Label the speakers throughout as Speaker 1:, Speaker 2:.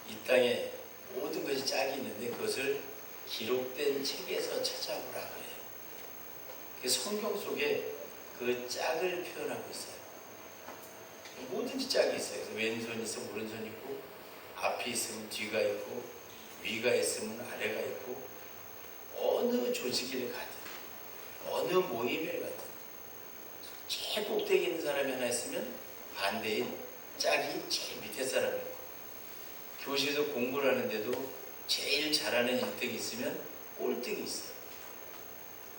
Speaker 1: 이 땅에 모든 것이 짝이 있는데 그것을 기록된 책에서 찾아보라 그래요. 성경 속에 그 짝을 표현하고 있어요. 뭐든지 짝이 있어요. 그래서 왼손이 있으면 오른손이 있고, 앞이 있으면 뒤가 있고, 위가 있으면 아래가 있고, 어느 조직을 가든 어느 모임을 가든 제일 꼭대기 있는 사람이 하나 있으면 반대인 짝이 제일 밑에 사람이 있고, 교실에서 공부를 하는데도 제일 잘하는 1등이 있으면 꼴등이 있어요.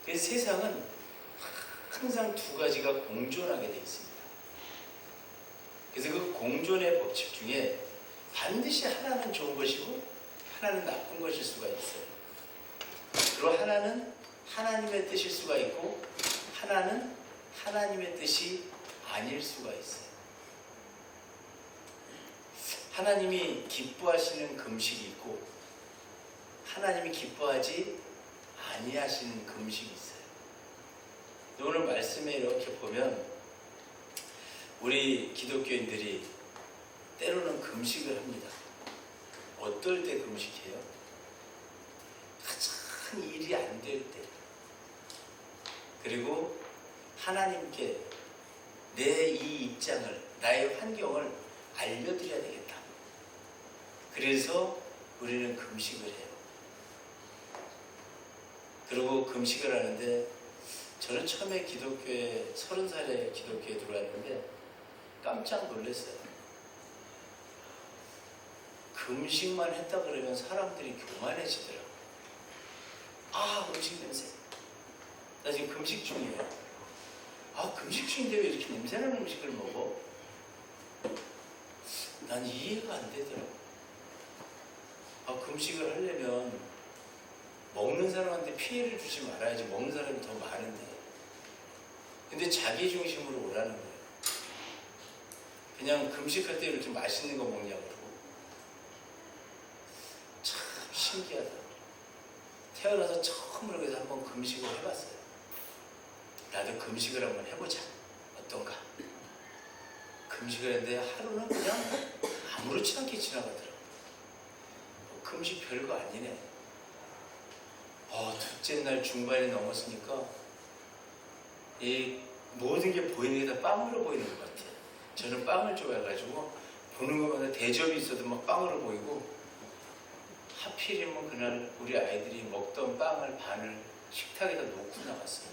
Speaker 1: 그래서 세상은 항상 두 가지가 공존하게 되어 있습니다. 그래서 그 공존의 법칙 중에 반드시 하나는 좋은 것이고 하나는 나쁜 것일 수가 있어요. 그리고 하나는 하나님의 뜻일 수가 있고 하나는 하나님의 뜻이 아닐 수가 있어요. 하나님이 기뻐하시는 금식이 있고 하나님이 기뻐하지 아니하시는 금식이 있어요. 오늘 말씀에 이렇게 보면 우리 기독교인들이 때로는 금식을 합니다. 어떨 때 금식해요? 가장 일이 안 될 때. 그리고 하나님께 내 이 입장을, 나의 환경을 알려드려야 되겠다. 그래서 우리는 금식을 해요. 그리고 금식을 하는데 저는 처음에 기독교에 30살에 기독교에 들어왔는데 깜짝 놀랐어요. 금식만 했다 그러면 사람들이 교만해지더라고요. 아, 음식 냄새. 나 지금 금식 중이에요. 아, 금식 중인데 왜 이렇게 냄새나는 음식을 먹어? 난 이해가 안 되더라고요. 아, 금식을 하려면 먹는 사람한테 피해를 주지 말아야지. 먹는 사람이 더 많은데. 근데 자기 중심으로 오라는 거예요. 그냥 금식할 때 이렇게 맛있는 거 먹냐고 그러고. 참 신기하다. 태어나서 처음으로 그래서 한번 금식을 해봤어요. 나도 금식을 한번 해보자. 어떤가. 금식을 했는데 하루는 그냥 아무렇지 않게 지나가더라고요. 금식 별거 아니네. 둘째 날 중반에 넘었으니까 이 모든 게 보이는 게 다 빵으로 보이는 것 같아요. 저는 빵을 좋아해가지고 보는 것마다 대접이 있어도 막 빵으로 보이고, 하필이면 그날 우리 아이들이 먹던 빵을 반을 식탁에다 놓고 나갔어요.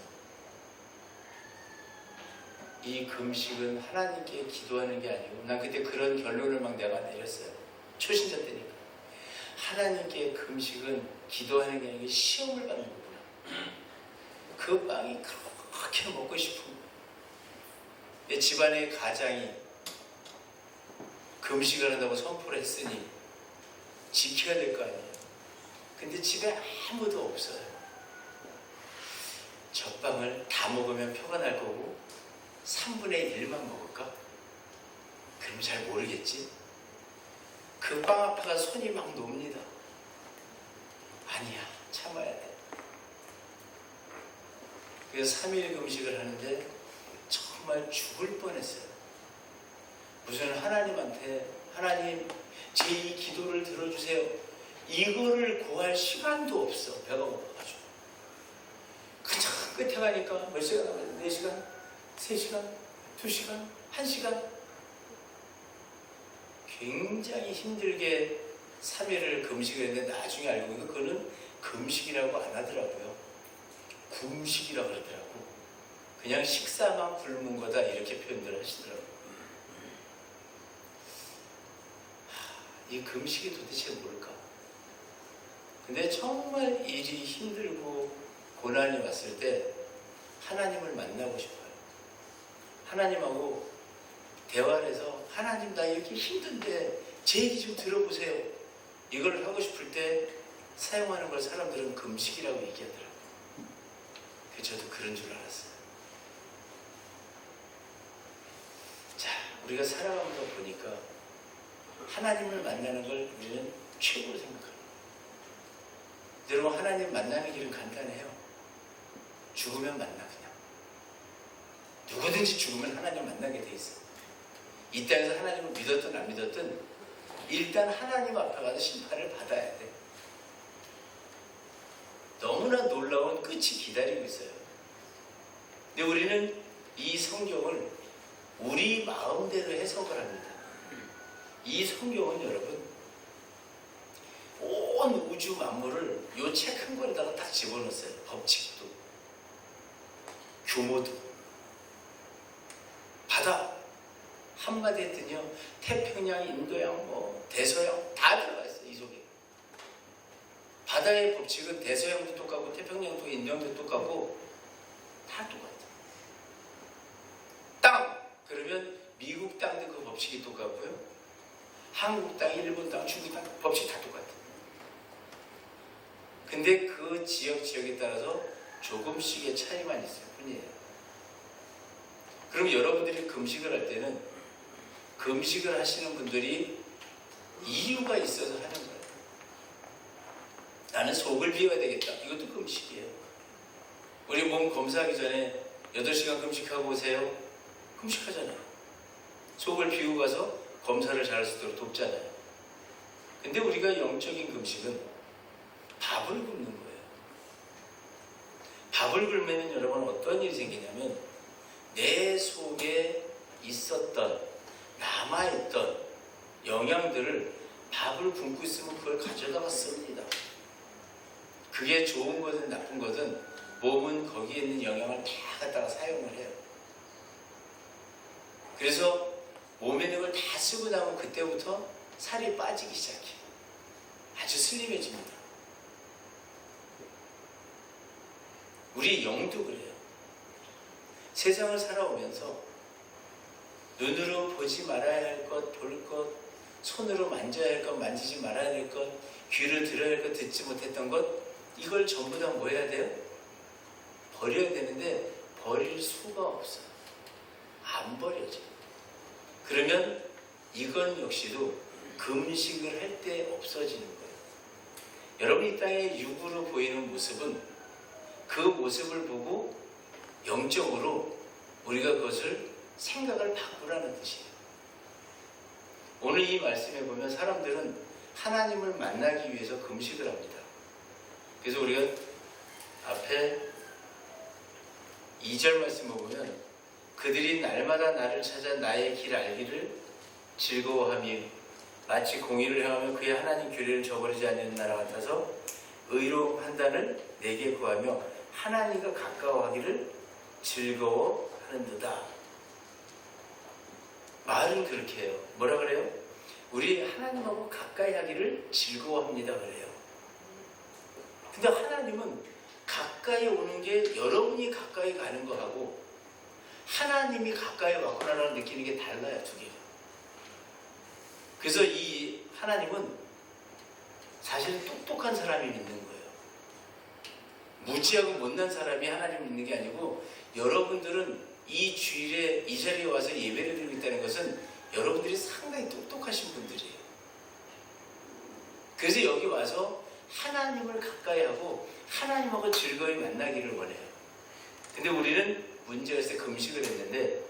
Speaker 1: 이 금식은 하나님께 기도하는 게 아니고, 난 그때 그런 결론을 막 내가 내렸어요. 초신자 때니까. 하나님께 금식은 기도하는 게 아니고 시험을 받는 거구나. 그 빵이 그렇게 먹고 싶은 거예요. 집안의 가장이 금식을 한다고 선포를 했으니 지켜야 될 거 아니에요. 근데 집에 아무도 없어요. 저 빵을 다 먹으면 표가 날 거고 3분의 1만 먹을까? 그럼 잘 모르겠지? 그 빵 앞에가 손이 막 놉니다. 아니야, 참아야 돼. 그래서 3일 금식을 하는데 정말 죽을 뻔했어요. 무슨 하나님한테, 하나님 제 이 기도를 들어주세요. 이거를 구할 시간도 없어. 배가 고파가지고. 그저 끝에 가니까 몇 시간 남았는데 4시간, 3시간, 2시간, 1시간. 굉장히 힘들게 3일을 금식을 했는데 나중에 알고 보니까 그거는 금식이라고 안 하더라고요. 굶식이라고 그러더라고. 그냥 식사만 굶은 거다 이렇게 표현들 하시더라고요. 이 금식이 도대체 뭘까? 근데 정말 일이 힘들고 고난이 왔을 때 하나님을 만나고 싶어요. 하나님하고 대화를 해서 하나님 나 이렇게 힘든데 제 얘기 좀 들어보세요. 이걸 하고 싶을 때 사용하는 걸 사람들은 금식이라고 얘기하더라고요. 그래서 저도 그런 줄 알았어요. 자, 우리가 살아가면서 보니까 하나님을 만나는 걸 우리는 최고로 생각합니다. 여러분, 하나님 만나는 길은 간단해요. 죽으면 만나 그냥. 누구든지 죽으면 하나님 만나게 돼 있어요. 이 땅에서 하나님을 믿었든 안 믿었든 일단 하나님 앞에 가서 심판을 받아야 돼. 너무나 놀라운 끝이 기다리고 있어요. 근데 우리는 이 성경을 우리 마음대로 해석을 합니다. 이 성경은 여러분 온 우주 만물을 요 책 한 권에다가 딱 집어넣었어요. 법칙도 규모도 바다 한마디 했더니요 태평양, 인도양, 대서양 다 들어가 있어요. 이 속에 바다의 법칙은 대서양도 똑같고 태평양도 인도양도 똑같고 다 똑같아요. 땅 그러면 미국 땅도 그 법칙이 똑같고요. 한국 땅, 일본 땅, 중국 땅 법칙이 다 똑같아요. 근데 그 지역에 따라서 조금씩의 차이만 있을 뿐이에요. 그럼 여러분들이 금식을 할 때는 금식을 하시는 분들이 이유가 있어서 하는 거예요. 나는 속을 비워야 되겠다. 이것도 금식이에요. 우리 몸 검사하기 전에 8시간 금식하고 오세요. 금식하잖아요. 속을 비우고 가서 검사를 잘할 수 있도록 돕잖아요. 근데 우리가 영적인 금식은 밥을 굶는 거예요. 밥을 굶으면 여러분 어떤 일이 생기냐면 내 속에 있었던 남아있던 영양들을 밥을 굶고 있으면 그걸 가져다가 씁니다. 그게 좋은 거든 나쁜 거든 몸은 거기에 있는 영양을 다 갖다가 사용을 해요. 그래서 몸에 있는 걸 다 쓰고 나면 그때부터 살이 빠지기 시작해요. 아주 슬림해집니다. 우리 영도 그래요. 세상을 살아오면서 눈으로 보지 말아야 할 것, 볼 것, 손으로 만져야 할 것, 만지지 말아야 할 것, 귀를 들어야 할 것, 듣지 못했던 것, 이걸 전부 다 뭐 해야 돼요? 버려야 되는데 버릴 수가 없어요. 안 버려져요. 그러면 이건 역시도 금식을 할 때 없어지는 거예요. 여러분 이 땅에 육으로 보이는 모습은 그 모습을 보고 영적으로 우리가 그것을 생각을 바꾸라는 뜻이에요. 오늘 이 말씀에 보면 사람들은 하나님을 만나기 위해서 금식을 합니다. 그래서 우리가 앞에 2절 말씀을 보면 그들이 날마다 나를 찾아 나의 길 알기를 즐거워하며 마치 공의를 행하며 그의 하나님 규례를 저버리지 않는 나라 같아서 의로운 판단을 내게 구하며 하나님과 가까워하기를 즐거워하는도다. 말은 그렇게 해요. 뭐라 그래요? 우리 하나님하고 가까이 하기를 즐거워합니다 그래요. 근데 하나님은 가까이 오는 게 여러분이 가까이 가는 거하고 하나님이 가까이 왔구나라는 느끼는 게 달라요. 두 개가. 그래서 이 하나님은 사실 똑똑한 사람이 믿는 거예요. 무지하고 못난 사람이 하나님을 믿는 게 아니고 여러분들은 이 주일에 이 자리에 와서 예배를 드리고 있다는 것은 여러분들이 상당히 똑똑하신 분들이에요. 그래서 여기 와서 하나님을 가까이 하고 하나님하고 즐거이 만나기를 원해요. 근데 우리는 문제가 있어서 금식을 했는데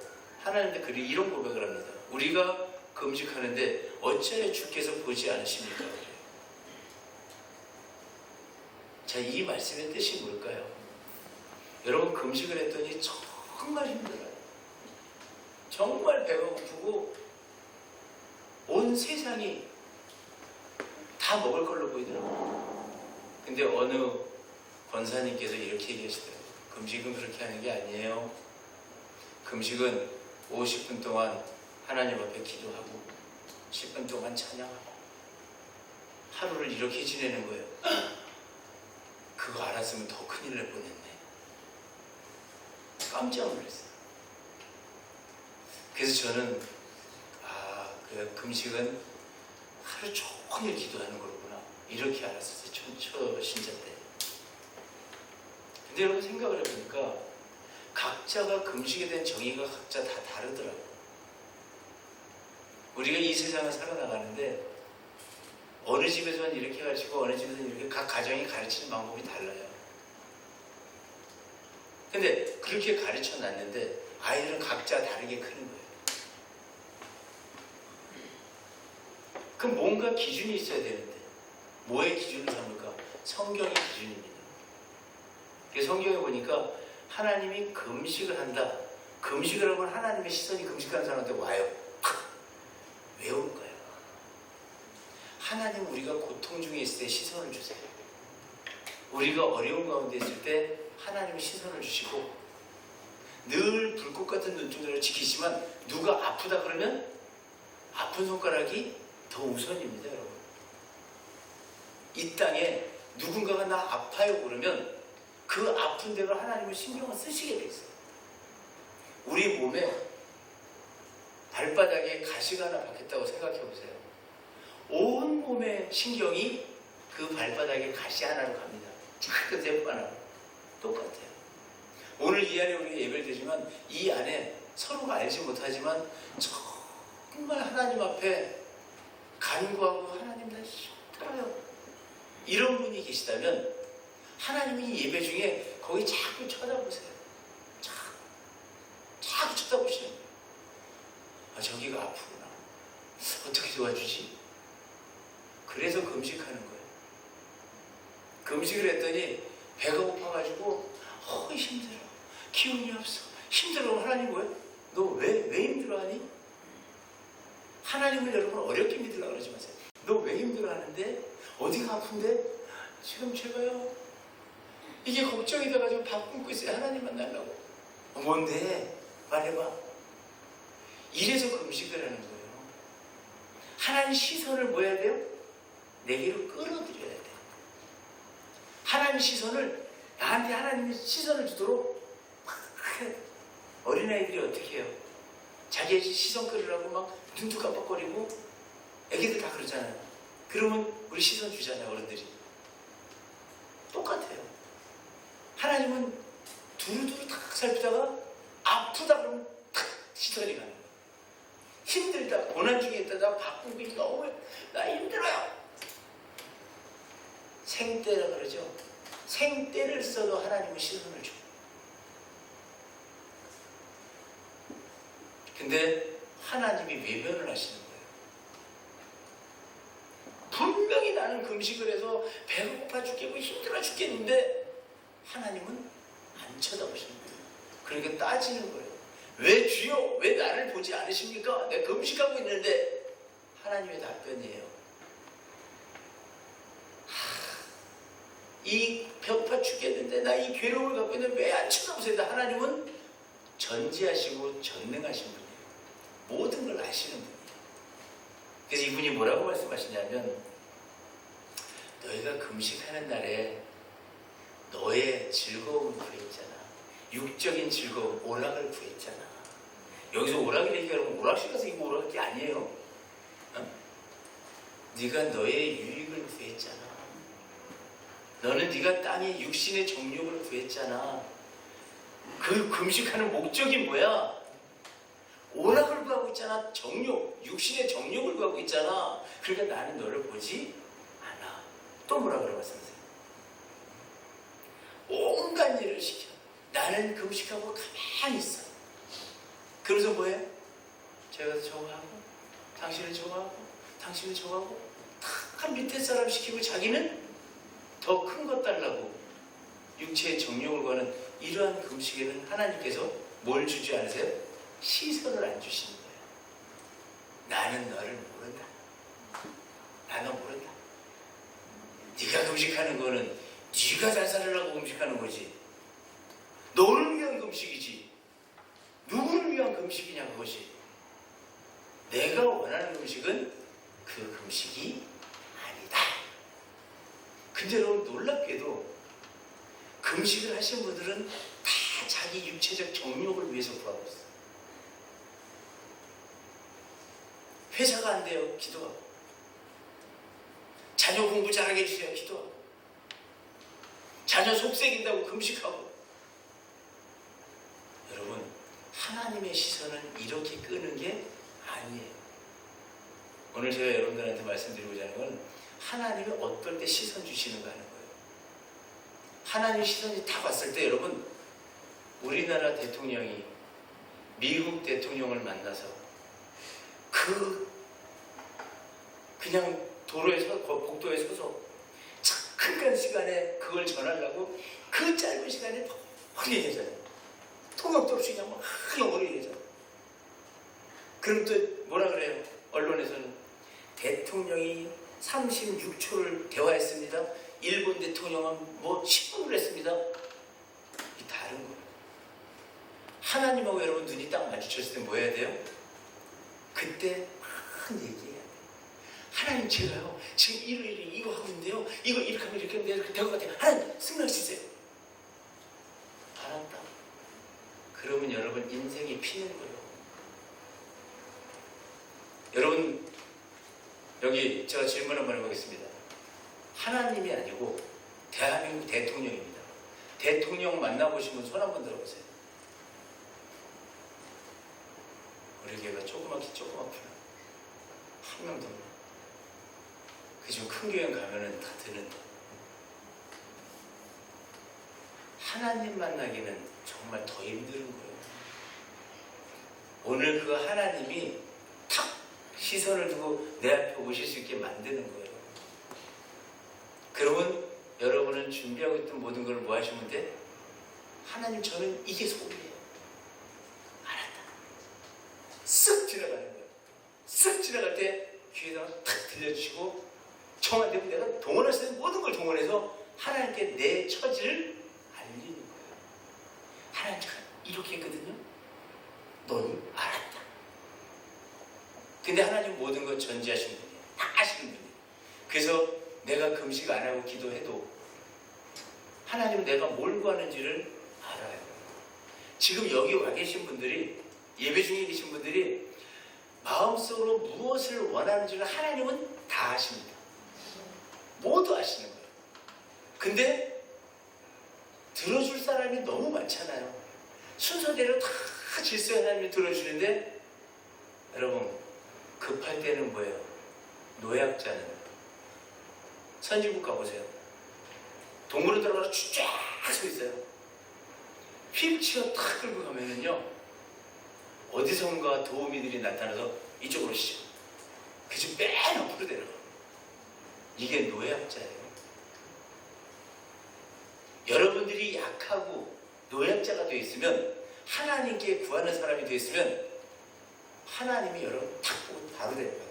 Speaker 1: 하나님한테 이런 고백을 합니다. 우리가 금식하는데 어찌하여 주께서 보지 않으십니까? 그래요. 자, 이 말씀의 뜻이 뭘까요? 여러분 금식을 했더니 정말 힘들어요. 정말 배가 고프고 온 세상이 다 먹을 걸로 보이더라고요. 근데 어느 권사님께서 이렇게 얘기하시더라고요. 금식은 그렇게 하는 게 아니에요. 금식은 50분 동안 하나님 앞에 기도하고 10분 동안 찬양하고 하루를 이렇게 지내는 거예요. 그거 알았으면 더 큰일 날 뻔했네. 깜짝 놀랐어요. 그래서 저는 그 금식은 하루 종일 기도하는 거구나 이렇게 알았었어요. 초 신자 때. 근데 여러분 생각을 해보니까 각자가 금식에 대한 정의가 각자 다 다르더라고요. 우리가 이 세상을 살아나가는데 어느 집에서는 이렇게 가르치고 어느 집에서는 이렇게 각 가정이 가르치는 방법이 달라요. 근데 그렇게 가르쳐 놨는데 아이들은 각자 다르게 크는 거예요. 그럼 뭔가 기준이 있어야 되는데 뭐의 기준을 삼을까? 성경의 기준입니다. 그래서 성경에 보니까 하나님이 금식을 한다. 금식을 하면 하나님의 시선이 금식하는 사람한테 와요. 왜 올까요? 하나님 우리가 고통 중에 있을 때 시선을 주세요. 우리가 어려운 가운데 있을 때 하나님은 시선을 주시고 늘 불꽃 같은 눈동자를 지키지만 누가 아프다 그러면 아픈 손가락이 더 우선입니다, 여러분. 이 땅에 누군가가 나 아파요 그러면 그 아픈 데로 하나님은 신경을 쓰시게 돼 있어요. 우리 몸에 발바닥에 가시가 하나 박혔다고 생각해 보세요. 온 몸의 신경이 그 발바닥에 가시 하나로 갑니다. 작은 세포 하나로. 똑같아요. 오늘 이 안에 우리가 예배를 드리지만 이 안에 서로가 알지 못하지만 정말 하나님 앞에 간구하고 하나님 나 힘들어요. 이런 분이 계시다면 하나님이 예배 중에 거기 자꾸 쳐다보세요. 자꾸 쳐다보시는 거예요. 아, 저기가 아프구나. 어떻게 도와주지? 그래서 금식하는 거예요. 금식을 했더니 배가 고파가지고 힘들어. 기운이 없어. 힘들어. 하나님 뭐예요? 너 왜 힘들어하니? 하나님을 여러분 어렵게 믿으려고 그러지 마세요. 너 왜 힘들어하는데? 어디가 아픈데? 지금 제가요. 이게 걱정이 돼가지고 밥 굶고 있어요. 하나님 만나려고. 뭔데? 말해봐. 이래서 금식을 하는 거예요. 하나님 시선을 뭐 해야 돼요? 내게로 끌어들여야 돼요. 하나님 시선을 나한테 하나님의 시선을 주도록 어린아이들이 어떻게 해요? 자기 시선 끌으라고 막 눈도 깜빡거리고 애기들 다 그러잖아요. 그러면 우리 시선 주잖아요, 어른들이. 똑같아요. 하나님은 두루두루 탁 살피다가 아프다 그러면 탁 시선이 가는 거예요. 힘들다, 고난 중에 있다, 나 바꾸기 너무 나 힘들어요. 생때라 그러죠. 생때를 써도 하나님은 시선을 줘. 근데 하나님이 외면을 하시는 거예요. 분명히 나는 금식을 해서 배가 고파 죽겠고 힘들어 죽겠는데 하나님은 안 쳐다보시는 거예요. 그러니까 따지는 거예요. 왜 주여? 왜 나를 보지 않으십니까? 내가 금식하고 있는데 하나님의 답변이에요. 이 배고파 죽겠는데 나 이 괴로움을 갖고 있는데 왜 안 쳐다보세요? 하나님은 전지하시고 전능하신 분이에요. 모든 걸 아시는 분이에요. 그래서 이분이 뭐라고 말씀하시냐면 너희가 금식하는 날에 너의 즐거움을 구했잖아. 육적인 즐거움, 오락을 구했잖아. 여기서 오락이라는 얘기가 여러분 오락실 가서 이거 오락할 게 아니에요. 어? 네가 너의 유익을 구했잖아. 너는 네가 땅의 육신의 정욕을 구했잖아. 그 금식하는 목적이 뭐야? 오락을 구하고 있잖아. 정욕, 육신의 정욕을 구하고 있잖아. 그러니까 나는 너를 보지 않아. 또 뭐라 그러겠어요? 온갖 일을 시켜. 나는 금식하고 가만히 있어. 그러면서 뭐해? 제가 저거 하고, 당신은 저거 하고, 당신은 저거 하고, 다 밑에 사람 시키고 자기는 더 큰 것 달라고 육체의 정욕을 구하는 이러한 금식에는 하나님께서 뭘 주지 않으세요? 시선을 안 주시는 거예요. 나는 너를 모른다. 나는 모른다. 네가 금식하는 거는 네가 잘 살으려고 금식하는 거지. 너를 위한 금식이지. 누구를 위한 금식이냐 그것이. 내가 원하는 금식은 그 금식이 아니다. 근데 여러분 놀랍게도 금식을 하신 분들은 다 자기 육체적 정욕을 위해서 구하고 있어요. 회사가 안 돼요. 기도하고. 자녀 공부 잘하게 해주세요. 기도하고. 자녀 속색인다고 금식하고. 여러분 하나님의 시선은 이렇게 끄는 게 아니에요. 오늘 제가 여러분들한테 말씀드리고자 하는 건 하나님이 어떨 때 시선 주시는가 하는 거예요. 하나님 시선이 딱 왔을 때 여러분 우리나라 대통령이 미국 대통령을 만나서 그 그냥 복도에 서서 잠깐 시간에 그걸 전하려고 그 짧은 시간에 머리 얘기하잖아요. 통역도 없이 그냥 막 머리 얘기하잖아요. 그럼 또 뭐라 그래요? 언론에서는 대통령이 36초를 대화했습니다. 일본 대통령은 뭐 10분을 했습니다. 이 다른 거예요. 하나님하고 여러분 눈이 딱 마주쳤을 때 뭐 해야 돼요? 그때 막 얘기해야 돼요. 하나님, 제가요 지금 이거 하고 있는데요, 이거 이렇게 하면 이렇게 될 것 같아요. 하나님 승낙 주세요. 알았다. 그러면 여러분 인생이 피는 거예요. 여러분, 여기 제가 질문 한번 해보겠습니다. 하나님이 아니고 대한민국 대통령입니다. 대통령 만나보신 분 손 한번 들어보세요. 우리 교회가 조그맣구나. 한 명도 없나? 그중 큰 교회 가면은 다 드는데. 하나님 만나기는 정말 더 힘든 거예요. 오늘 그 하나님이 탁 시선을 두고 내 앞에 오실 수 있게 만드는 거예요. 그러면 여러분은 준비하고 있던 모든 걸 뭐 하시면 돼? 하나님, 저는 이게 소원이에요. 알았다. 쓱 지나가는 거예요. 쓱 지나갈 때 귀에다가 탁 들려주시고, 청한테 내가 동원할 수 있는 모든 걸 동원해서 하나님께 내 처지를 알리는 거예요. 하나님, 제가 이렇게 했거든요. 너는 알았다. 근데 하나님 모든 걸 전지하시는 분이에요. 다 아시는 분이에요. 그래서 내가 금식 안 하고 기도해도 하나님은 내가 뭘 구하는지를 알아요. 지금 여기 와 계신 분들이, 예배 중에 계신 분들이 마음속으로 무엇을 원하는지를 하나님은 다 아십니다. 모두 아시는 거예요. 근데 들어줄 사람이 너무 많잖아요. 순서대로 다 질서에 하나님이 들어주는데, 여러분 급할 때는 뭐예요? 노약자는 선진국 가보세요. 동물원 들어가서 쫙 서 있어요. 휠체어 탁 끌고 가면은요, 어디선가 도우미들이 나타나서 이쪽으로 오시죠. 그중 맨 앞으로 내려가. 이게 노약자예요. 여러분들이 약하고 노약자가 되어 있으면, 하나님께 구하는 사람이 되어 있으면 하나님이 여러분 탁 보고 바로 데려가요.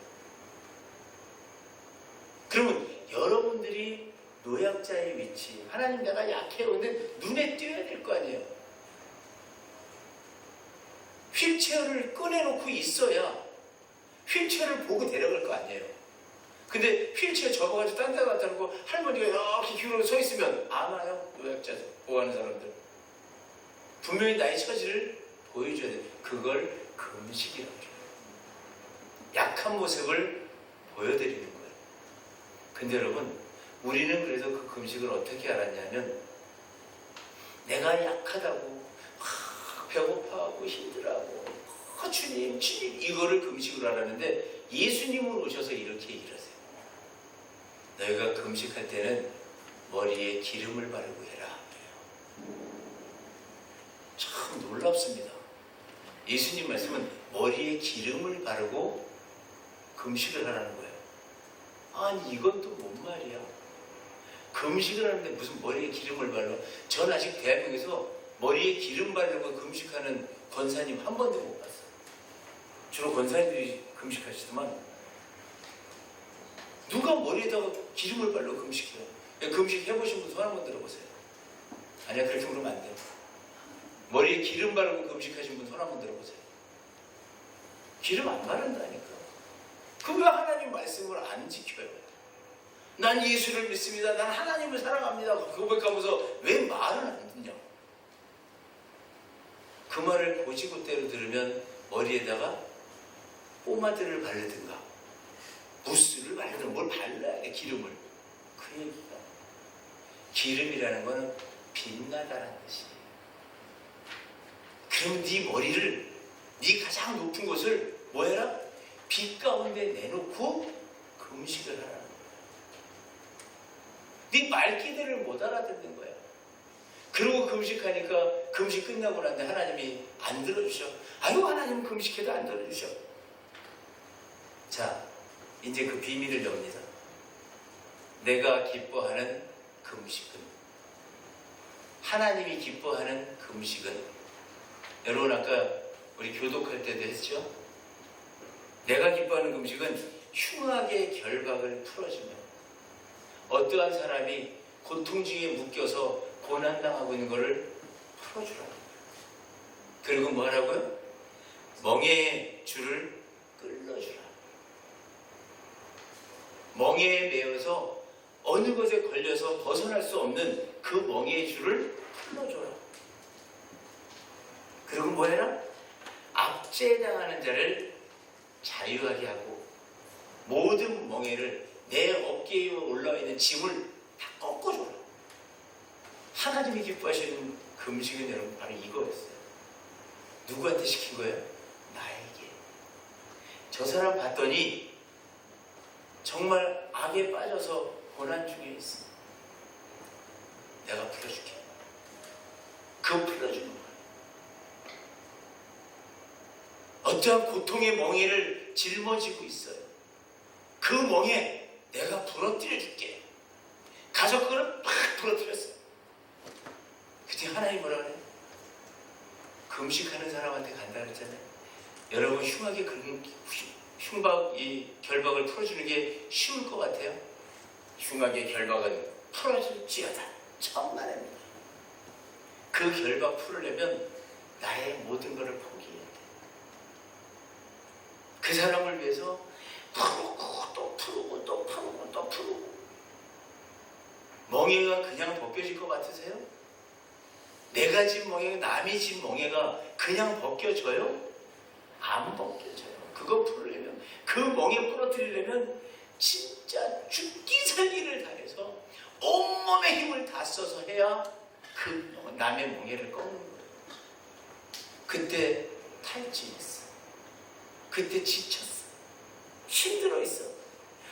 Speaker 1: 그러면 여러분들이 노약자의 위치, 하나님 내가 약해요. 근데 눈에 띄어야 될 거 아니에요. 휠체어를 꺼내놓고 있어야 휠체어를 보고 데려갈 거 아니에요. 근데 휠체어 접어가지고 딴 데 갖다 놓고 할머니가 이렇게 기울어 서 있으면 안 와요. 노약자 보호하는 사람들. 분명히 나의 처지를 보여줘야 돼요. 그걸 금식이라고 해요. 약한 모습을 보여드리는 거예요. 근데 여러분, 우리는 그래서 그 금식을 어떻게 알았냐면, 내가 약하다고 배고파하고 힘들어하고 주님 이거를 금식으로 알았는데, 예수님은 오셔서 이렇게 얘기를 하세요. 너희가 금식할 때는 머리에 기름을 바르고 해라. 참 놀랍습니다. 예수님 말씀은 머리에 기름을 바르고 금식을 하라는 거예요. 아니, 이건 또 뭔 말이야? 금식을 하는데 무슨 머리에 기름을 발라? 전 아직 대한민국에서 머리에 기름 바르고 금식하는 권사님 한 번도 못 봤어요. 주로 권사님들이 금식하시더만, 누가 머리에다가 기름을 발라 금식해요? 금식 해보신 분 손 한번 들어보세요. 아니야, 그렇게 그러면 안 돼요. 머리에 기름 바르고 금식하신 분 손 한번 들어보세요. 기름 안 바른다니까. 그럼 왜 하나님 말씀을 안 지켜요? 난 예수를 믿습니다. 난 하나님을 사랑합니다. 고백하면서 왜 말은 안 듣냐? 그 말을 고지고대로 들으면 머리에다가 포마드를 바르든가 무스를 바르든가 뭘 발라야 돼, 기름을. 그 얘기가. 기름이라는 거는 빛나다라는 뜻이에요. 그럼 네 머리를, 네 가장 높은 곳을 뭐 해라? 빛 가운데 내놓고 금식을 하라는 거야. 네 말기들을 못 알아듣는 거야. 그러고 금식하니까 금식 끝나고 나는데 하나님이 안 들어주셔. 아유, 하나님은 금식해도 안 들어주셔. 자, 이제 그 비밀을 엽니다. 내가 기뻐하는 그 음식은, 하나님이 기뻐하는 그 음식은, 여러분 아까 우리 교독할 때도 했죠? 내가 기뻐하는 그 음식은 흉악의 결박을 풀어주며, 어떠한 사람이 고통 중에 묶여서 고난당하고 있는 것을 풀어주라고. 그리고 뭐 하라고요? 멍에의 줄을 끌어주라. 멍에에 매여서 어느 것에 걸려서 벗어날 수 없는 그 멍에의 줄을 풀어줘라. 그리고 뭐 해라? 압제당하는 자를 자유하게 하고 모든 멍에를, 내 어깨에 올라있는 짐을 다 꺾어줘라. 하나님이 기뻐하시는 그 음식은 여러분 바로 이거였어요. 누구한테 시킨 거예요? 나에게. 저 사람 봤더니 정말 악에 빠져서 고난 중에 있어. 내가 풀어줄게. 그거 풀어주는 거야. 어떠한 고통의 멍에를 짊어지고 있어요. 그 멍에 내가 부러뜨려 줄게. 가서 그거를 팍 부러뜨렸어. 그때 하나님 뭐라 그래요? 금식하는 사람한테 간다 그랬잖아요. 여러분 흉하게 흉박, 이 결박을 풀어주는 게 쉬울 것 같아요? 흉하게 결박은 풀어줄지어다. 천만입니다. 그 결박 풀으려면 나의 모든 것을 포기해야 돼. 그 사람을 위해서 풀고 또 풀고 또 풀고 또 풀고. 멍에가 그냥 벗겨질 것 같으세요? 내가 진 멍에가, 남이 진 멍에가 그냥 벗겨져요? 안 벗겨져요. 그거 풀으려면, 그 멍에 부러뜨리려면 진짜 죽기 살기를 다해서 온몸의 힘을 다 써서 해야 그 남의 멍에를 꺾는 거예요. 그때 탈진했어. 그때 지쳤어. 힘들어 있어.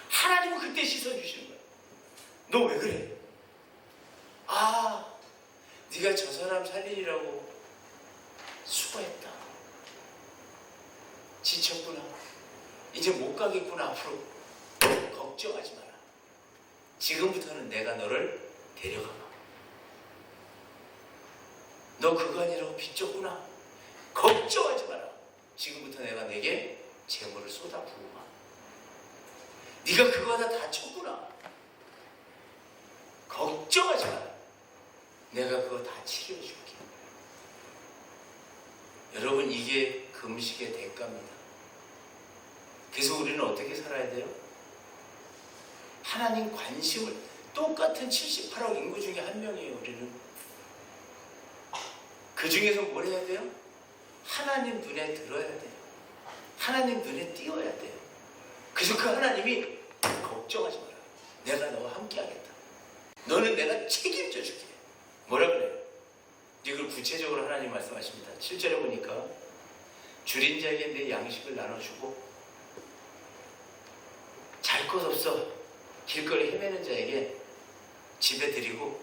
Speaker 1: 하나님은 그때 씻어주시는 거야. 너 왜 그래? 아, 네가 저 사람 살리려고 수고했다. 지쳤구나. 이제 못 가겠구나. 앞으로 걱정하지 마라. 지금부터는 내가 너를 데려가마. 너 그거 아니라고 빚졌구나. 걱정하지 마라. 지금부터 내가 내게 재물을 쏟아부으마. 네가 그거 하다 다쳤구나. 걱정하지 마라. 내가 그거 다 치료해줄게. 여러분 이게 그 음식의 대가입니다. 그래서 우리는 어떻게 살아야 돼요? 하나님 관심을, 똑같은 78억 인구 중에 한 명이에요. 우리는 그 중에서 뭘 해야 돼요? 하나님 눈에 들어야 돼요. 하나님 눈에 띄어야 돼요. 그래서 그 하나님이 걱정하지 마라. 내가 너와 함께 하겠다. 너는 내가 책임져 줄게. 뭐라 그래요? 이걸 구체적으로 하나님 말씀하십니다. 7절에 보니까 줄인 자에게 내 양식을 나눠주고 잘 것 없어 길거리 헤매는 자에게 집에 드리고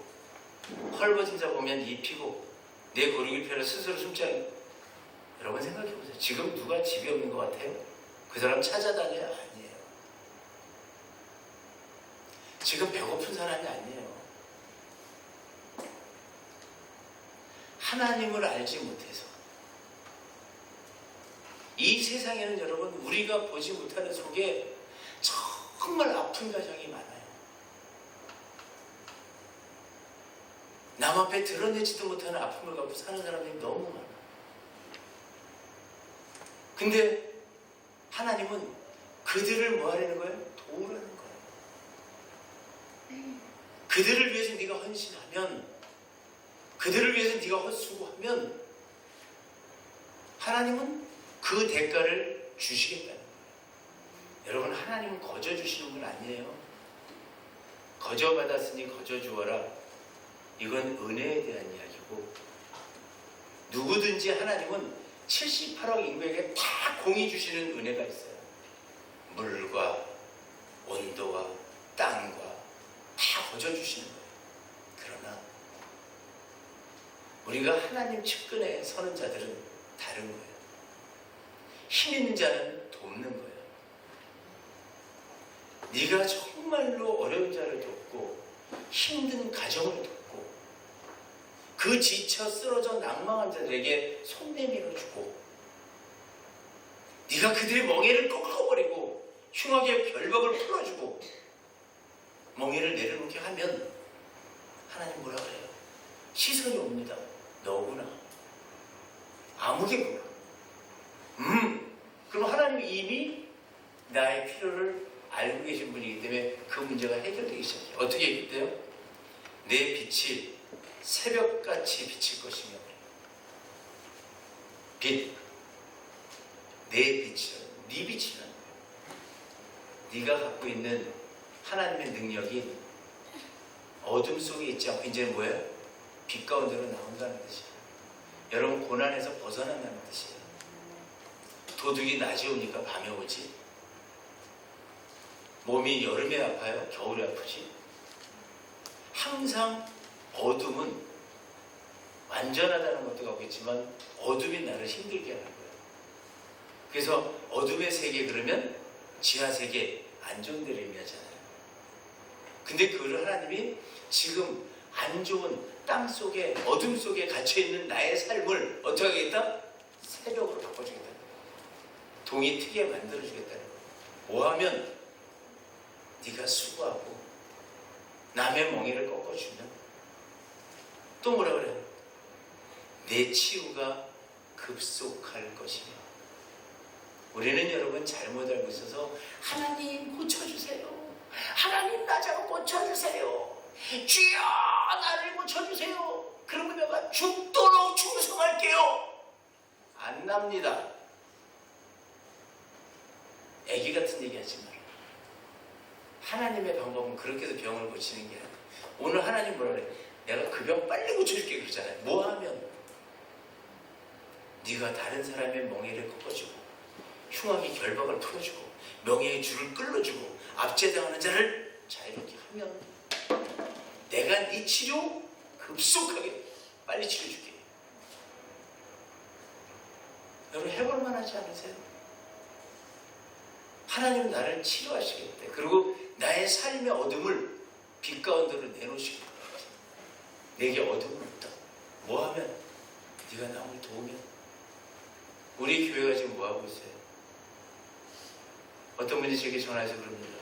Speaker 1: 헐벗은 자 보면 입히고 내 고르기 편을 스스로 숨지 않고. 여러분 생각해보세요. 지금 누가 집이 없는 것 같아요? 그 사람 찾아다녀요? 아니에요. 지금 배고픈 사람이 아니에요. 하나님을 알지 못해서. 이 세상에는 여러분 우리가 보지 못하는 속에 정말 아픈 가정이 많아요. 남 앞에 드러내지도 못하는 아픔을 갖고 사는 사람들이 너무 많아요. 근데 하나님은 그들을 뭐 하려는 거예요? 도우라는 거예요. 그들을 위해서 네가 헌신하면, 그들을 위해서 네가 헛수고하면 하나님은 그 대가를 주시겠다는 거예요. 여러분 하나님은 거저 주시는 분 아니에요. 거저 받았으니 거저 주어라. 이건 은혜에 대한 이야기고, 누구든지 하나님은 78억 인구에게 다 공이 주시는 은혜가 있어요. 물과 온도와 땅과 다 거저 주시는 거예요. 그러나 우리가 하나님 측근에 서는 자들은 다른 거예요. 힘 있는 자는 돕는 거예요. 네가 정말로 어려운 자를 돕고 힘든 가정을 돕고 그 지쳐 쓰러져 낭망한 자들에게 손 내밀어 주고 네가 그들의 멍에를 꺾어버리고 흉악의 결박을 풀어주고 멍에를 내려놓게 하면 하나님 뭐라 그래요? 시선이 옵니다. 너구나. 아무개구나. 그럼 하나님이 이미 나의 필요를 알고 계신 분이기 때문에 그 문제가 해결되기 시작해요. 어떻게 해결돼요? 내 빛이 새벽같이 비칠 것이며 빛, 내 빛이란 네 빛이란 네가 갖고 있는 하나님의 능력이 어둠 속에 있지 않고 이제는 뭐예요? 빛 가운데로 나온다는 뜻이에요. 여러분 고난에서 벗어난다는 뜻이에요. 도둑이 낮에 오니까 밤에 오지. 몸이 여름에 아파요? 겨울에 아프지? 항상 어둠은 완전하다는 것도 갖고 있지만 어둠이 나를 힘들게 하는 거예요. 그래서 어둠의 세계 그러면 지하 세계 안정되를 의미하잖아요. 근데 그걸 하나님이 지금 안 좋은 땅 속에 어둠 속에 갇혀있는 나의 삶을 어떻게 하겠다? 새벽으로 바꿔주겠다. 동이 트게 만들어주겠다는 거예요. 뭐하면 네가 수고하고 남의 멍에를 꺾어주면 또 뭐라 그래요? 내 치유가 급속할 것이며 우리는 여러분 잘못 알고 있어서 하나님 고쳐주세요. 하나님 나 좀 고쳐주세요. 주여 나를 고쳐주세요. 그러면 내가 죽도록 충성할게요. 안 납니다. 애기 같은 얘기 하지 마라. 하나님의 방법은 그렇게 해서 병을 고치는 게 아니야. 오늘 하나님 뭐라 그래? 내가 그 병 빨리 고쳐줄게 그러잖아요. 뭐 하면? 네가 다른 사람의 멍에를 꺾어주고 흉악의 결박을 풀어주고 명예의 줄을 끌어주고 압제당하는 자를 자유롭게 하면 내가 네 치료 급속하게 빨리 치료줄게. 여러분 해볼 만하지 않으세요? 하나님은 나를 치료하시겠대. 그리고 나의 삶의 어둠을 빛 가운데로 내놓으시겠다. 내게 어둠은 없다. 뭐하면? 네가 나를 도우면. 우리 교회가 지금 뭐하고 있어요? 어떤 분이 제게 전화해서 그럽니다.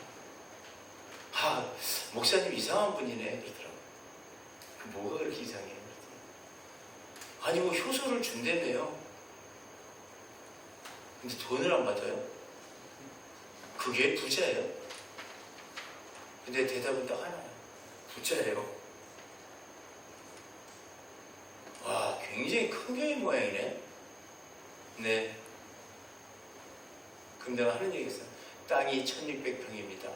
Speaker 1: 목사님 이상한 분이네 그러더라고요. 뭐가 그렇게 이상해요? 아니 뭐 효소를 준다며요. 근데 돈을 안 받아요. 그게 부자예요. 근데 대답은 딱 하나예요. 부자예요. 와 굉장히 큰 교회 모양이네. 네. 그럼 내가 하는 얘기가 있어요. 땅이 1600평입니다.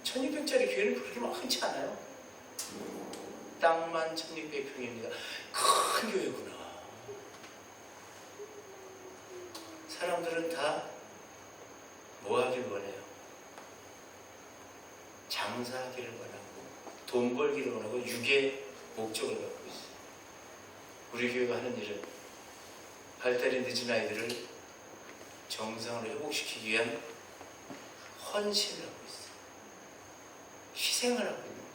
Speaker 1: 1600짜리 교회는 그렇게 많지 않아요. 땅만 1600평입니다. 큰 교회구나. 사람들은 다 뭐 하길 원해요? 장사하기를 원하고 돈 벌기를 원하고 육의 목적을 갖고 있어요. 우리 교회가 하는 일은 발달이 늦은 아이들을 정상으로 회복시키기 위한 헌신을 하고 있어요. 희생을 하고 있는 거예요.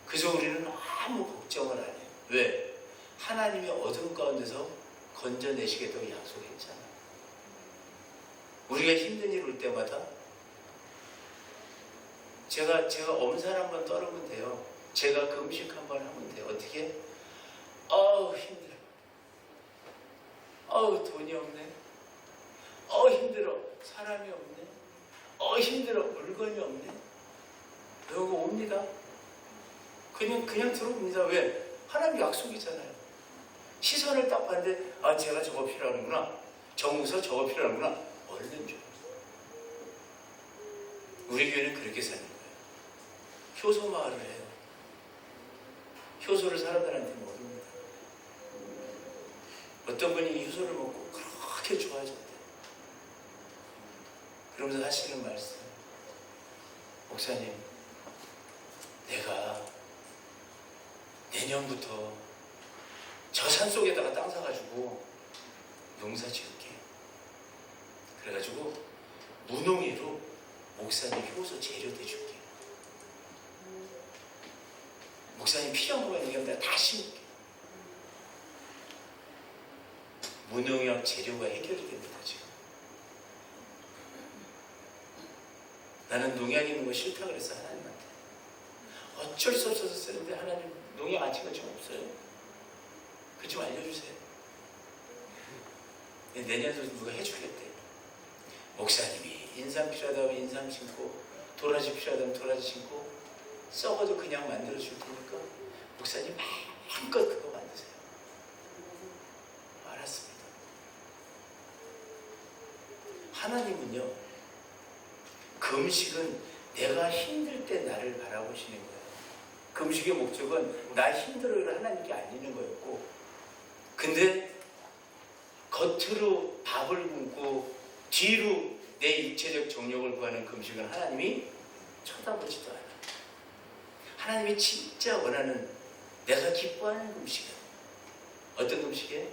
Speaker 1: 그래서 우리는 아무 걱정을 안 해요. 왜? 하나님의 어둠 가운데서 건져내시겠다고 약속했잖아요. 우리가 힘든 일 올 때마다 제가 엄살 한번 떨으면 돼요. 제가 그 음식 한번 하면 돼요. 어떻게? 힘들어. 돈이 없네. 힘들어. 사람이 없네. 힘들어. 물건이 없네. 여기 옵니다. 그냥 들어옵니다. 왜? 하나님 약속이잖아요. 시선을 딱 봤는데 제가 저거 필요하는구나. 정우서 저거 필요하는구나. 얼른 줘. 우리 교회는 그렇게 사는 거예요. 효소 마을을 해요. 효소를 사람들한테 먹입니다. 어떤 분이 효소를 먹고 그렇게 좋아졌대요. 그러면서 하시는 말씀. 목사님, 내가 내년부터 저 산속에다가 땅 사가지고 농사 지을게. 그래가지고 무농해로 목사님 효소 재료 대줄게. 목사님 필요한 것만 얘기하면 내가 다 심을게. 무농약 재료가 해결이 됩니다. 지금 나는 농약 있는 거 싫다 그랬어 하나님한테. 어쩔 수 없어서 쓰는데 하나님 농약 아직은 좀 없어요. 그 좀 알려주세요. 내년에도 누가 해주겠대. 목사님이 인삼 필요하다면 인삼 심고 도라지 필요하다면 도라지 심고 썩어도 그냥 만들어줄 테니까 목사님 마음껏 그거 만드세요. 알았습니다. 하나님은요, 금식은 내가 힘들 때 나를 바라보시는 거예요. 금식의 목적은 나 힘들어를 하나님께 알리는 거였고, 근데 겉으로 밥을 굶고 뒤로 내 육체적 정욕을 구하는 금식은 하나님이 쳐다보지도 않아요. 하나님이 진짜 원하는 내가 기뻐하는 금식은 어떤 금식이에요?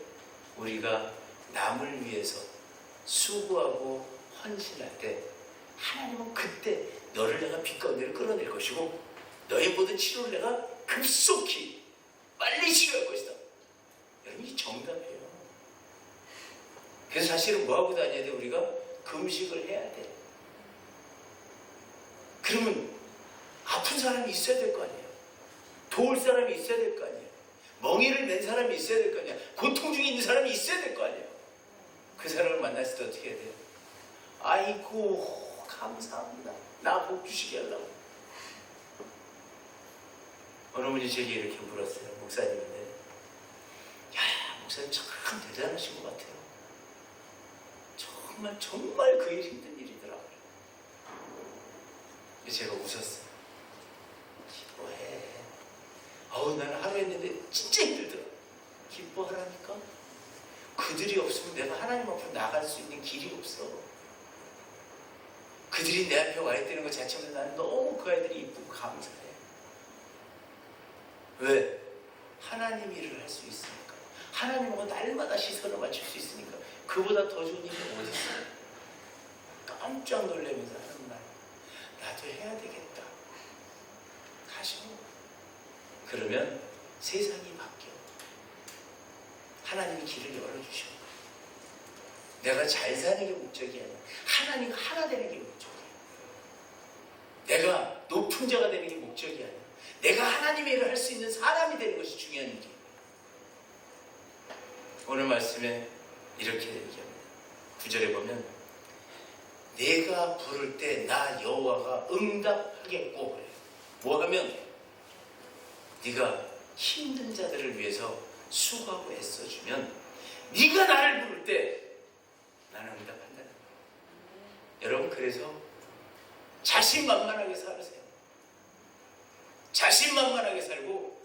Speaker 1: 우리가 남을 위해서 수고하고 헌신할 때 하나님은 그때 너를 내가 빛 가운데로 끌어낼 것이고 너의 모든 치료를 내가 급속히 빨리 치료할 것이다. 여러분, 이 정답이에요. 그래서 사실은 뭐하고 다녀야 돼? 우리가 금식을 해야 돼. 그러면 아픈 사람이 있어야 될 거 아니에요. 도울 사람이 있어야 될 거 아니에요. 멍이를 맨 사람이 있어야 될 거 아니에요. 고통 중에 있는 사람이 있어야 될 거 아니에요. 그 사람을 만났을 때 어떻게 해야 돼요? 아이고 감사합니다. 나 복 주시게 하려고. 어느 분이 제게 이렇게 물었어요. 목사님인데, 야, 목사님 참 대단하신 것 같아요. 정말 그 일 힘든 일이더라고요. 제가 웃었어요. 기뻐해. 나는 하루 했는데 진짜 힘들더라. 기뻐하라니까. 그들이 없으면 내가 하나님 앞으로 나갈 수 있는 길이 없어. 그들이 내 앞에 와 있다는 것 자체로 나는 너무 그 아이들이 이쁘고 감사해. 왜? 하나님 일을 할 수 있으니까. 하나님하고 날마다 시선을 맞출 수 있으니까. 그보다 더 좋은 일이 어디 있어요? 깜짝 놀라면서 하는 말, 나도 해야 되겠다. 가시고. 그러면 세상이 바뀌어. 하나님이 길을 열어주셔. 내가 잘 사는 게 목적이 아니야. 하나님과 하나 되는 게 목적이야. 내가 높은 자가 되는 게 목적이 아니야. 내가 하나님의 일을 할 수 있는 사람이 되는 것이 중요한 일이야. 오늘 말씀에 이렇게 얘기합니다. 9절에 보면 내가 부를 때 나 여호와가 응답하겠고, 뭐 하면 네가 힘든 자들을 위해서 수고하고 애써주면 네가 나를 부를 때 나는 응답한다는 거예요. 여러분, 그래서 자신만만하게 살으세요. 자신만만하게 살고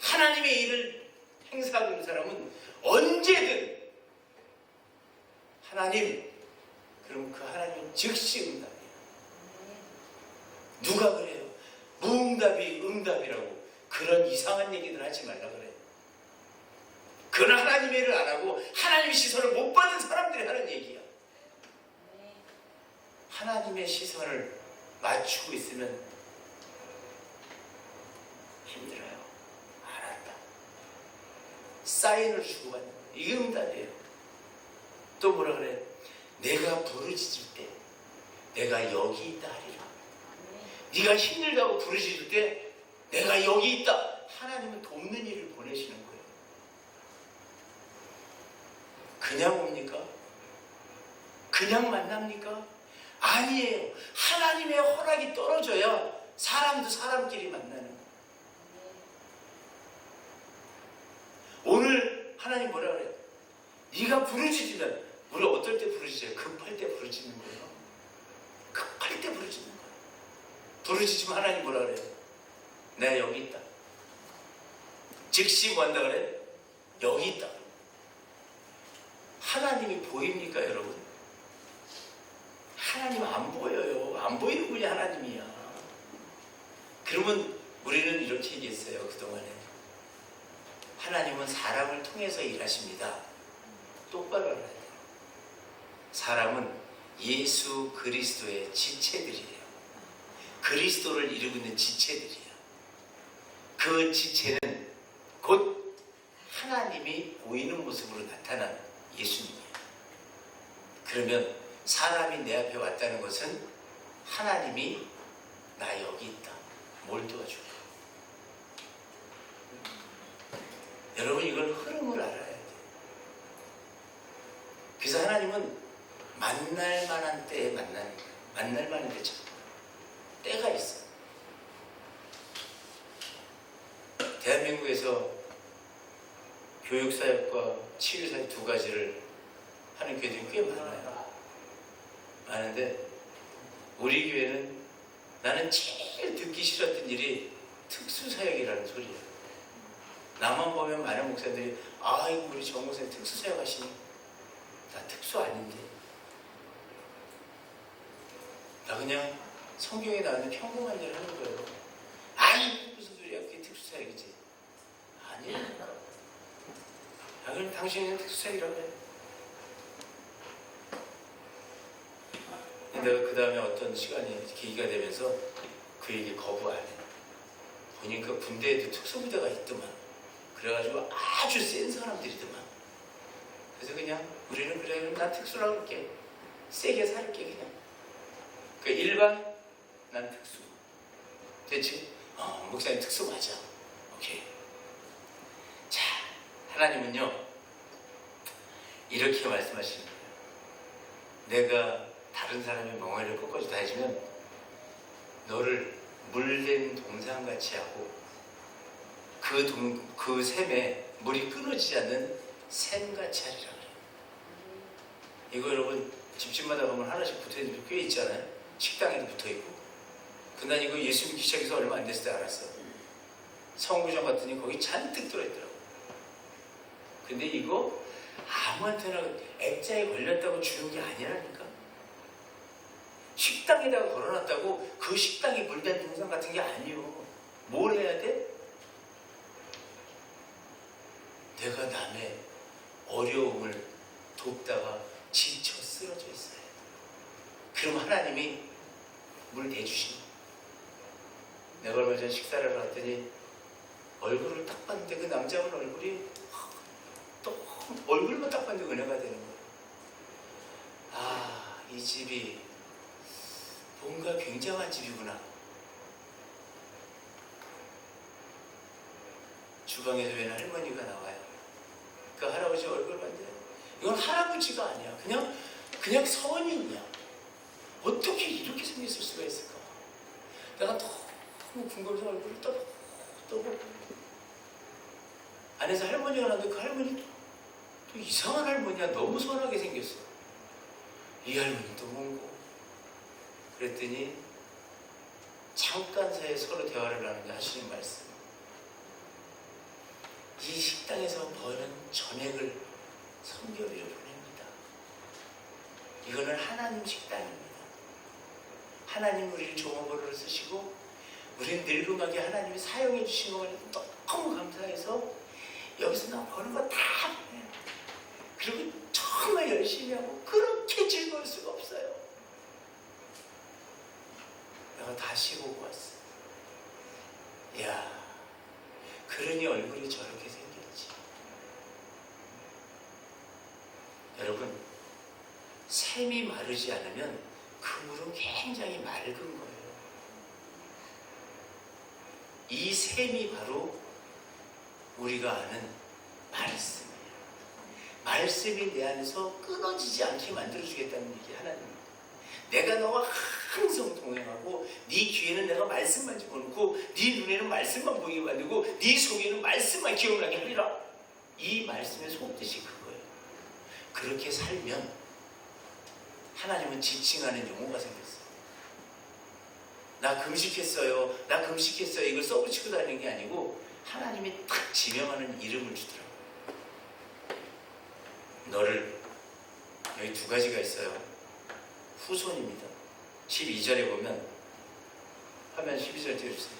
Speaker 1: 하나님의 일을 행사하고 있는 사람은 언제든 하나님, 그럼 그 하나님은 즉시 응답이에요. 누가 그래요? 무응답이 응답이라고 그런 이상한 얘기들 하지 말라 그래요. 그건 하나님의 일을 안 하고 하나님의 시선을 못 받은 사람들이 하는 얘기야. 하나님의 시선을 맞추고 있으면 힘들어요. 알았다. 사인을 주고 받는 거예요. 이게 응답이에요. 또 뭐라 그래? 내가 부르짖을 때 내가 여기 있다 하리라. 네가 힘들다고 부르짖을 때 내가 여기 있다. 하나님은 돕는 일을 보내시는 거예요. 그냥 옵니까? 그냥 만납니까? 아니에요. 하나님의 허락이 떨어져야 사람도 사람끼리 만나는 거예요. 오늘 하나님 뭐라 그래요? 네가 부르짖으면, 우리 어떨 때 부르짖어요? 급할 때 부르짖는 거예요. 급할 때 부르짖는 거예요. 부르짖으면 하나님 뭐라 그래요? 내가 여기 있다. 즉시 뭐 한다 그래요? 여기 있다. 하나님이 보입니까, 여러분? 하나님 안 보여요. 안 보이는 분이 하나님이야. 그러면 우리는 이렇게 얘기했어요, 그동안에. 하나님은 사람을 통해서 일하십니다. 똑바로 알아야 돼요. 사람은 예수 그리스도의 지체들이에요. 그리스도를 이루고 있는 지체들이에요. 그 지체는 곧 하나님이 보이는 모습으로 나타난 예수님이에요. 그러면 사람이 내 앞에 왔다는 것은 하나님이 나 여기 있다. 뭘 도와줄까? 여러분 이걸 흐름을 알아야 돼요. 그래서 하나님은 만날 만한 때에 만나는 거예요. 만날 만한 때 참 때가 있어요. 대한민국에서 교육사역과 치유사역 두 가지를 하는 교회들이 꽤 많아요. 많은데 우리 교회는 나는 제일 듣기 싫었던 일이 특수사역이라는 소리예요. 나만 보면 많은 목사들이 아이고 우리 정 목사님 특수사역 하시니 나 특수 아닌데 나 그냥 성경에 나오는 평범한 일을 하는 거예요. 아이 무슨 소리야 그게 특수사역이지. 아니에요. 아 그럼 당신은 특수사역이라고 해. 내가 그 다음에 어떤 시간이 계기가 되면서 그 얘기 거부 안 해. 보니까 군대에도 특수부대가 있더만. 그래가지고 아주 센 사람들이더만. 그래서 그냥 우리는 그래 그럼 난 특수라고 할게. 세게 살게 그냥. 그 일반 난 특수. 됐지? 목사님 특수 맞아. 오케이. 자, 하나님은요 이렇게 말씀하시는 거예요. 내가 다른 사람의 멍에를 꺾어서 다 해주면 너를 물된 동상같이 하고 그 샘에 물이 끊어지지 않는 샘같이 하리라 그래요. 이거 여러분 집집마다 보면 하나씩 붙어있는 게 꽤 있잖아요. 식당에도 붙어있고. 근데 난 이거 예수 믿기 시작해서 얼마 안 됐을 때 알았어. 성구정 갔더니 거기 잔뜩 들어있더라고. 근데 이거 아무한테나 액자에 걸렸다고 주는 게 아니라니까. 식당에다가 걸어놨다고 그 식당이 물된 동상 같은 게 아니요. 뭘 해야 돼? 내가 남의 어려움을 돕다가 지쳐 쓰러져 있어요. 그럼 하나님이 물 내주시는 거예요. 내가 얼마 전에 식사를 하러 갔더니 얼굴을 딱 봤는데 그 남자분 얼굴이 또 얼굴만 딱 봤는데 은혜가 되는 거예요. 아, 이 집이 뭔가 굉장한 집이구나. 주방에서 웬 할머니가 나와요. 그 할아버지 얼굴 봤는데 이건 할아버지가 아니야. 그냥 선인이야. 어떻게 이렇게 생겼을 수가 있을까? 내가 너무 궁금해서 얼굴을 떠보고 안에서 할머니가 나왔는데 그 할머니 또 이상한 할머니야. 너무 선하게 생겼어. 이 할머니 또 뭔고? 그랬더니 잠깐 사이에 서로 대화를 나누는데 하시는 말씀. 이 식당에서 버는 전액을 선교비로 보냅니다. 이거는 하나님 식당입니다. 하나님 우리를 종업원으로 쓰시고 우리는 늙음하게 하나님이 사용해 주신 걸 너무 감사해서 여기서 나 버는 거 다 보내요. 그리고 정말 열심히 하고 그렇게 즐거울 수가 없어요. 내가 다시 보고 왔어. 이야, 그러니 얼굴이 저렇게 생겼지. 여러분, 샘이 마르지 않으면 그 물은 굉장히 맑은 거예요. 이 샘이 바로 우리가 아는 말씀이에요. 말씀이 내 안에서 끊어지지 않게 만들어주겠다는 얘기 하나님. 내가 너와 항상 동행하고 네 귀에는 내가 말씀만 집어넣고 네 눈에는 말씀만 보이게 만들고 네 속에는 말씀만 기억나게 하리라. 이 말씀의 속뜻이 그거예요. 그렇게 살면 하나님은 지칭하는 용어가 생겼어요. 나 금식했어요. 나 금식했어요. 이걸 써붙이고 다니는 게 아니고 하나님이 딱 지명하는 이름을 주더라고요. 너를, 여기 두 가지가 있어요. 후손입니다. 12절에 보면, 화면 12절 띄워주세요.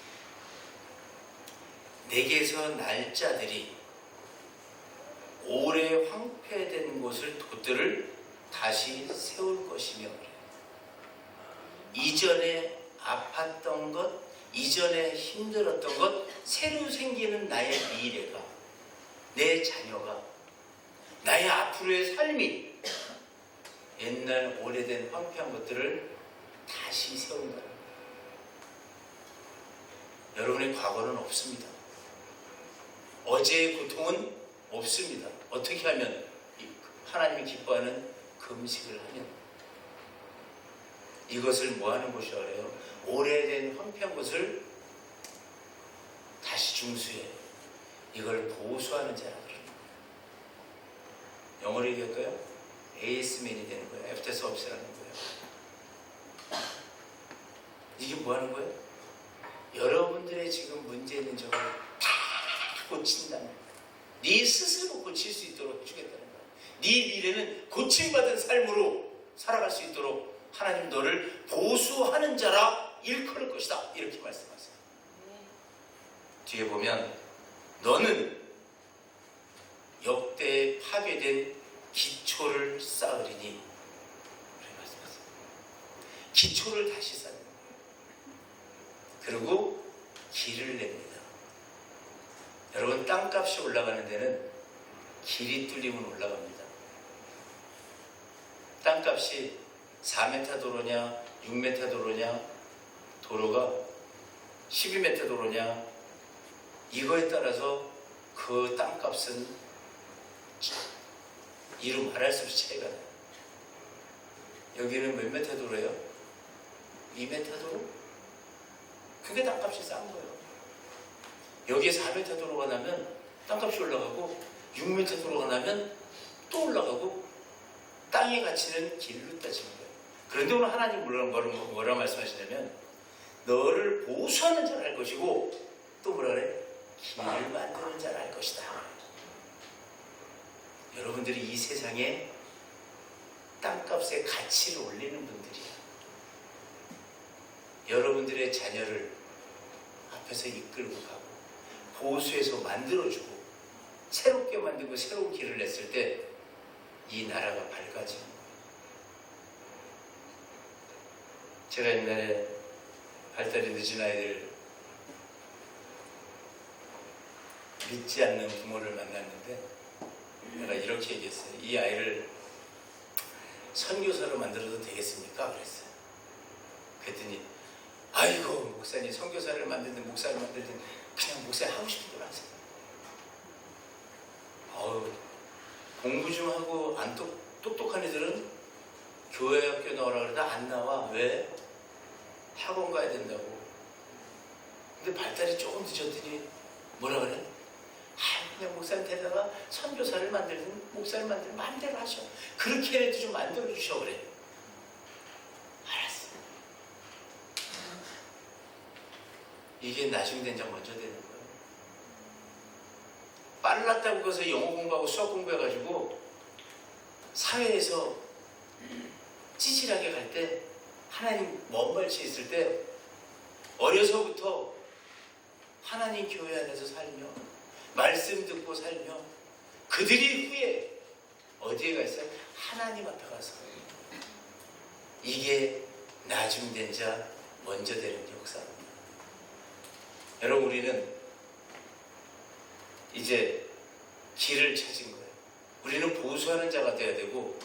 Speaker 1: 내게서 날짜들이 오래 황폐된 곳을 돛들을 다시 세울 것이며 그래요. 이전에 아팠던 것, 이전에 힘들었던 것, 새로 생기는 나의 미래가, 내 자녀가, 나의 앞으로의 삶이 옛날 오래된 황폐한 것들을 다시 세운다는 거예요. 여러분의 과거는 없습니다. 어제의 고통은 없습니다. 어떻게 하면? 하나님이 기뻐하는 금식을 하면. 이것을 뭐 하는 것이라 그래요? 오래된 황폐한 것을 다시 중수해. 이걸 보수하는 자라 그럽니다. 영어로 얘기할까요? 에이스맨이 되는 거예요. 애프터 서비스라는 거예요. 이게 뭐 하는 거예요? 여러분들의 지금 문제 있는 점을 다 고친다는 거예요. 네 스스로 고칠 수 있도록 해주겠다는 거예요. 네 미래는 고침받은 삶으로 살아갈 수 있도록 하나님 너를 보수하는 자라 일컬을 것이다. 이렇게 말씀하세요. 뒤에 보면 너는 역대에 파괴된 기초를 쌓으리니 그렇게 말씀하세요. 기초를 다시 쌓는 거예요. 그리고 길을 냅니다. 여러분, 땅값이 올라가는 데는 길이 뚫리면 올라갑니다. 땅값이 4m 도로냐 6m 도로냐, 도로가 12m 도로냐, 이거에 따라서 그 땅값은 이루 말할 수 없이 차이가 나요. 여기는 몇 메타 도로예요? 2m 도로? 그게 땅값이 싼 거예요. 여기에 4m 도로가 나면 땅값이 올라가고 6m 도로가 나면 또 올라가고 땅의 가치는 길로 따지는 거예요. 그런데 오늘 하나님 뭐라 말씀하시냐면 너를 보수하는 자를 할 것이고 또 뭐라 그래? 길을 만드는 자를 할 것이다. 여러분들이 이 세상에 땅값의 가치를 올리는 분들이야. 여러분들의 자녀를 앞에서 이끌고 가고 보수해서 만들어주고 새롭게 만들고 새로운 길을 냈을 때 이 나라가 밝아지는 거예요. 제가 옛날에 발달이 늦은 아이들 믿지 않는 부모를 만났는데 내가 이렇게 얘기했어요. 이 아이를 선교사로 만들어도 되겠습니까? 그랬어요. 그랬더니 아이고 목사님, 선교사를 만들든 목사를 만들든 그냥 목사 하고 싶은 대로 하세요. 공부 좀 하고 안 똑똑한 애들은 교회 학교 나오라 그러다 안 나와. 왜? 학원 가야 된다고. 근데 발달이 조금 늦었더니 뭐라 그래? 그냥 목사님 데려다가 선교사를 만들든 목사를 만들든 마음대로 하셔. 그렇게라도 좀 만들어 주셔. 그래. 알았어. 이게 나중 된장 먼저 되는 거예요. 빨랐다고 해서 영어 공부하고 수학 공부해가지고 사회에서 찌질하게 갈 때, 하나님 먼 발치에 있을 때 어려서부터 하나님 교회 안에서 살며 말씀 듣고 살며 그들이 후에 어디에 가 있어요? 하나님 앞에 가서. 이게 나중 된 자 먼저 되는 역사입니다. 여러분, 우리는 이제 길을 찾은 거예요. 우리는 보수하는 자가 되어야 되고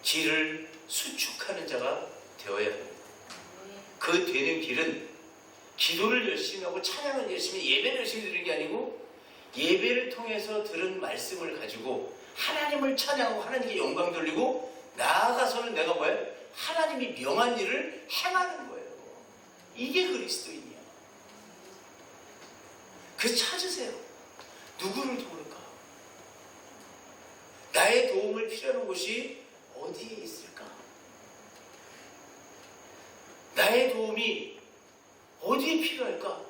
Speaker 1: 길을 수축하는 자가 되어야 합니다. 그 되는 길은 기도를 열심히 하고 찬양을 열심히, 예배를 열심히 드리는 게 아니고 예배를 통해서 들은 말씀을 가지고 하나님을 찬양하고 하나님께 영광 돌리고 나아가서는 내가 뭐예요? 하나님이 명한 일을 행하는 거예요. 이게 그리스도인이야. 그 찾으세요. 누구를 도울까? 나의 도움을 필요하는 곳이 어디에 있을까? 나의 도움이 어디에 필요할까?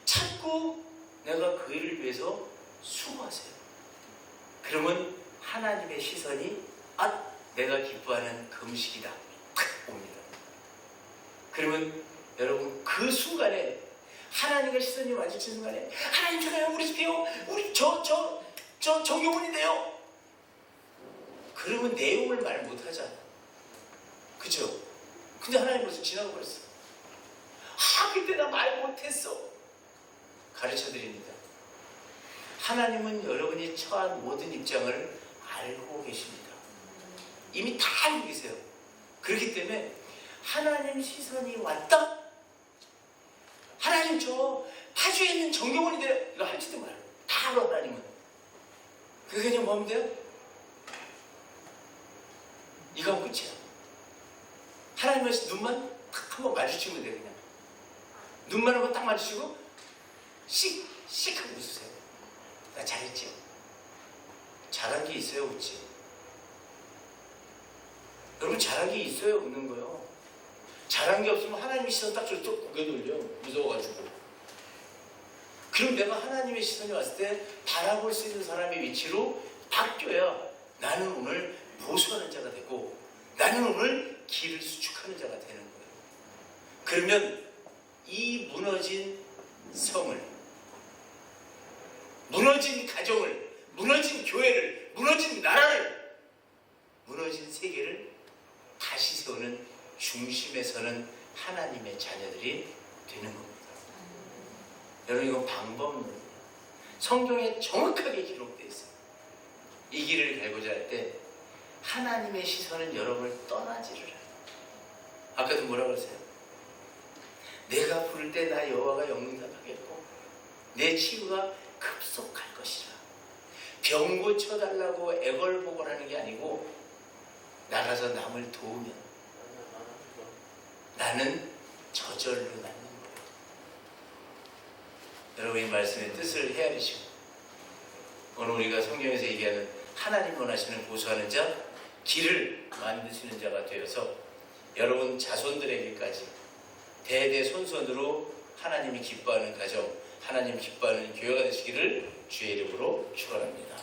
Speaker 1: 찾고 내가 그 일을 위해서 수고하세요. 그러면 하나님의 시선이 내가 기뻐하는 금식이다 탁 옵니다. 그러면 여러분 그 순간에 하나님과 시선이 마주친 순간에 하나님 전화요, 우리 집이요, 우리 저 정교문인데요. 그러면 내용을 말 못하잖아. 그죠? 근데 하나님 벌써 지나가 버렸어. 그때 나 말 못했어. 가르쳐 드립니다. 하나님은 여러분이 처한 모든 입장을 알고 계십니다. 이미 다 알고 계세요. 그렇기 때문에 하나님 시선이 왔다? 하나님 저 파주에 있는 정경원인데 이거 할지도 말아요. 다 알아. 하나님은. 그게 그냥 뭐 하면 돼요? 이거 하면 끝이야. 하나님의 눈만 탁 한번 마주치면 돼. 그냥 눈만 한번 딱 마주치고 씩 하고 웃으세요. 나 잘했지? 잘한 게 있어요, 웃지? 여러분 잘한 게 있어요, 웃는 거요. 잘한 게 없으면 하나님의 시선 딱 저쪽 고개 돌려. 무서워가지고. 그럼 내가 하나님의 시선이 왔을 때 바라볼 수 있는 사람의 위치로 바뀌어야 나는 오늘 보수하는 자가 되고 나는 오늘 길을 수축하는 자가 되는 거예요. 그러면 이 무너진 성을, 무너진 가정을, 무너진 교회를, 무너진 나라를, 무너진 세계를 다시 세우는 중심에 서는 하나님의 자녀들이 되는 겁니다. 여러분 이건 방법론이에요. 성경에 정확하게 기록되어 있어요. 이 길을 갈고자 할 때 하나님의 시선은 여러분을 떠나지를 않아요. 아까도 뭐라고 그랬어요? 내가 부를 때 나 여호와가 영응답하겠고 내 치유가 급속할 것이라. 병 고쳐달라고 애걸복걸하는 게 아니고 나가서 남을 도우면 나는 저절로 낫는 거예요. 여러분 이 말씀의 뜻을 헤아리시고 오늘 우리가 성경에서 얘기하는 하나님 원하시는 보수하는 자, 길을 만드시는 자가 되어서 여러분 자손들에게까지 대대손손으로 하나님이 기뻐하는 가정, 하나님이 기뻐하는 교회가 되시기를 주의 이름으로 축원합니다.